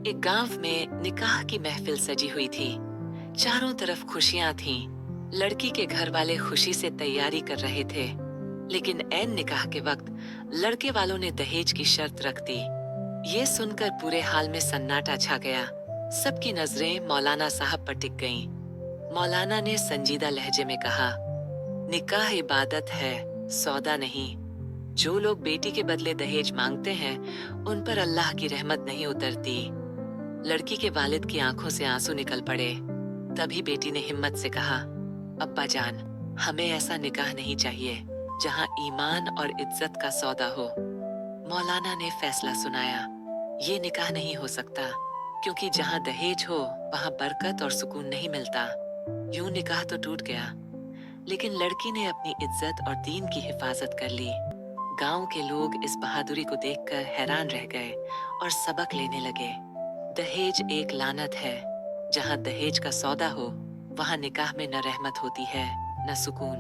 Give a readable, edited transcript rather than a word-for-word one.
एक गांव में निकाह की महफिल सजी हुई थी। चारों तरफ खुशियां थीं। लड़की के घर वाले खुशी से तैयारी कर रहे थे, लेकिन ऐन निकाह के वक्त लड़के वालों ने दहेज की शर्त रख दी। ये सुनकर पूरे हाल में सन्नाटा छा गया। सबकी नजरें मौलाना साहब पर टिक गईं। मौलाना ने संजीदा लहजे में कहा, निकाह इबादत है, सौदा नहीं। जो लोग बेटी के बदले दहेज मांगते हैं, उन पर अल्लाह की रहमत नहीं उतरती। लड़की के वालिद की आंखों से आंसू निकल पड़े। तभी बेटी ने हिम्मत से कहा, अब्बा जान, हमें ऐसा निकाह नहीं चाहिए जहां ईमान और इज्जत का सौदा हो। मौलाना ने फैसला सुनाया, ये निकाह नहीं हो सकता, क्योंकि जहां दहेज हो वहां बरकत और सुकून नहीं मिलता। यूं निकाह तो टूट गया, लेकिन लड़की ने अपनी इज्जत और दीन की हिफाजत कर ली। गांव के लोग इस बहादुरी को देखकर हैरान रह गए और सबक लेने लगे। दहेज एक लानत है। जहां दहेज का सौदा हो, वहां निकाह में न रहमत होती है, न सुकून।